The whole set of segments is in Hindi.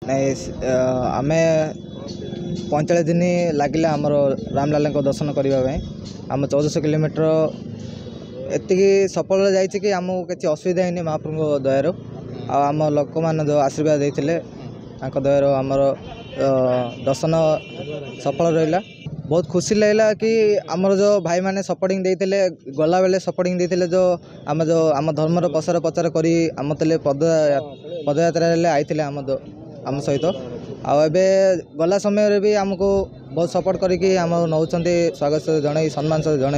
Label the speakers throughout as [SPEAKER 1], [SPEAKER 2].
[SPEAKER 1] नहीं आम 45 दिन लगे आमर रामलाल दर्शन करने आम 1400 किलोमीटर एति सफल जाइए कि आमको किसी असुविधा है महाप्रभु दयार आम लोक मान जो आशीर्वाद देते दयार आमर दर्शन सफल रहा। बहुत खुशी लगला कि आमर जो भाई मैंने सपोर्टिंग देते गला बेले सपोर्टिंग देते जो आम धर्मर प्रसार प्रचार करी आम तेल पदयात्रा आईते आम सहित आबे गला समय भी आमको बहुत सपोर्ट करी आम नौ स्वागत जन सम्मान जन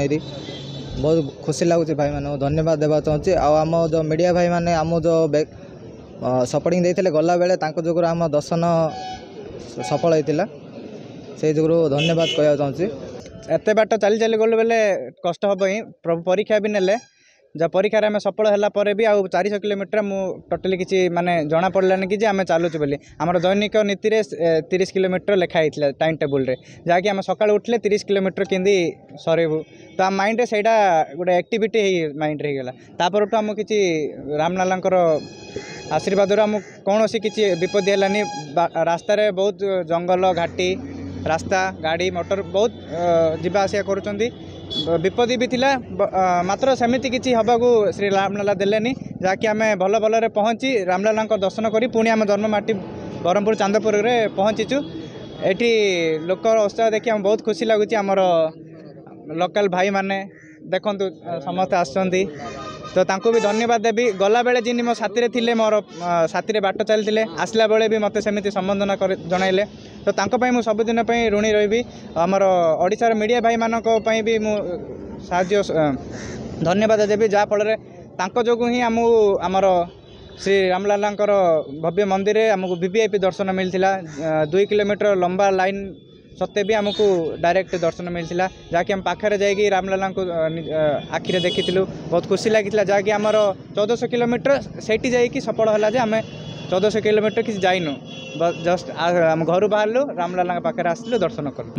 [SPEAKER 1] बहुत खुशी लगुच भाई मैंने धन्यवाद देवा चाहूँगी आम जो मीडिया भाई मैंने आम जो सपोर्टिंग देते गला बेले जो आम दर्शन सफल होता से जो धन्यवाद कहना चाहूँगी।
[SPEAKER 2] एत बाट चली चली गलु बेले कष्ट हम ही प्रभु परीक्षा भी नेले जब परीक्षा आम सफल है भी आउ 400 किलोमीटर मु टोटाली किसी माने जना पड़लानी कि आम चलुचु बोली आमर दैनिक नीति 30 किलोमीटर लिखाई टाइम टेबुल जहाँकि आम सका उठले 30 किलोमीटर केंदी सरबू तो आम माइंड से गोटे एक्टिविटी माइंड होगा तापर आम कि रामलाल आशीर्वाद आम कौन सी किसी विपत्ति है रास्ता बहुत जंगल घाटी रास्ता गाड़ी मोटर बहुत जीवा आसिया करुँच विपत्ति भी थिला मात्र सेमती किसी हवाको श्री रामलाल देलेनी जहाँकि आम भल भल पहुँची रामलाल दर्शन करी पुणी आम जन्ममाटी ब्रह्मपुर चांदपुर में पहुँचीचु एटी लोक उत्साह देखिए आम बहुत खुशी लगुच आमर लोकल भाई माने देखंतु समस्त आसछंती तो तांको भी धन्यवाद देवी गला बेले जिन मो साथी थे मोर साथी बाट चलते आसला बेले भी मत सेमती संबोधन जनइले तो तांको मु सबुदिन ऋणी रही आमर ओडिशार मीडिया भाई मानक भी मु साहाय्य धन्यवाद देवी जहाँफल तांको जोगु ही आमर श्री रामलाल भव्य मंदिर आमको वीवीआईपी दर्शन मिलता 2 किलोमीटर लंबा लाइन सत्ते भी आमको डायरेक्ट दर्शन मिलता जहाँकि आम पाखे जाकि रामलाल को आखिरे देखी बहुत खुशी लगी जहाँकि आमर 1400 किलोमीटर सेठी जाकि सफल है आम 1400 किलोमीटर किसी जाइनु जस्ट आम घर बाहर रामलाल पाखे आसलु दर्शन कलु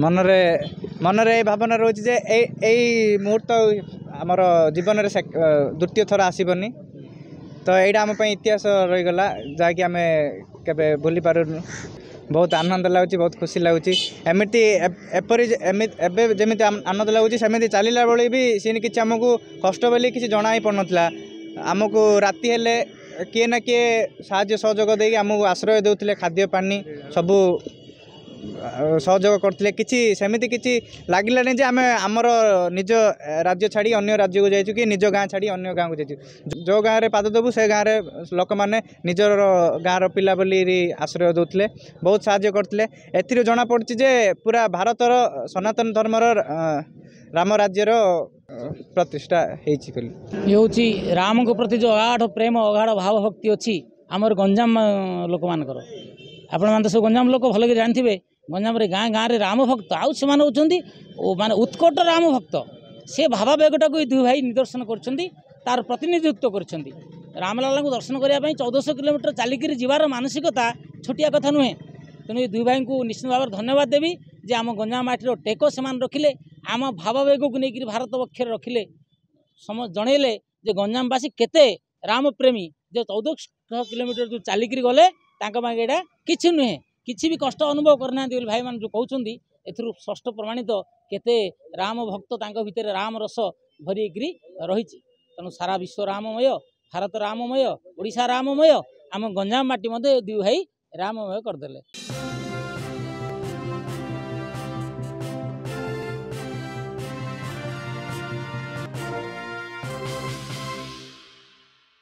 [SPEAKER 2] मनरे भावना रोचे जे यही मुहूर्त आमर जीवन में द्वितीय थर आसबनी तो यहाँ आम इतिहास रहीगला जहाँकि आम के भूली पारुनु बहुत आनंद लगुच बहुत खुशी लगुच एमती एवं जमी आनंद लगुच सेमती चलला बेले भी सी कि आमको कष्ट बोली किसी जना ही पड़ना आमको राति हेले किए ना किए साहाय्य सहयोग दे आमको आश्रय देते खाद्य पानी सबू सहयोग करते किसी सेमती किसी लगिलानी जे आम आमर निज राज्य छाड़ी अन्य राज्य को जाइए कि निज गाँ छाड़ी अन्य गाँव को जाइए जो गाँव में पाद देवु से गाँव में लोक मैंने निजर गाँव पिला बोली आश्रय देते बहुत साहाय्य करते एथि जना पड़ी जे पूरा भारतर सनातन धर्मर राम राज्यर प्रतिष्ठा हो
[SPEAKER 3] राम को प्रति जो अगाढ़ प्रेम अगाढ़ भाव भक्ति अच्छी आमर गंजाम लोक मानकर आपण मैंने सब गंजाम लोक भल जानते गंजाम गाँ गाँव में राम भक्त आउ से माने उत्कट राम भक्त से भावावेगटा को दुई भाई निदर्शन कर प्रतिनिधित्व कर रामलाल को दर्शन करने 1400 किलोमीटर चलिक जीवार मानसिकता छोटिया कथा नुहे तेणु दुई भाई को निश्चित भाव धन्यवाद देवी जे आम गंजाम माटीर टेक से रखिले आम भावावेग को लेकर भारत पक्ष रखिले जनइले जे गंजामवासी केते राम प्रेमी जो 1400 किलोमीटर जो चलिक गले यहाँ किसी नुहे किसी भी कष्ट अनुभव करना भाई मान जो कहते एथुरु स्पष्ट प्रमाणित केते राम भक्त तांको भितर राम रस भरी रही तेणु सारा विश्व राममय भारत राममय ओडिशा राममय आम गंजाम माटी दुई भाई राममय करदे।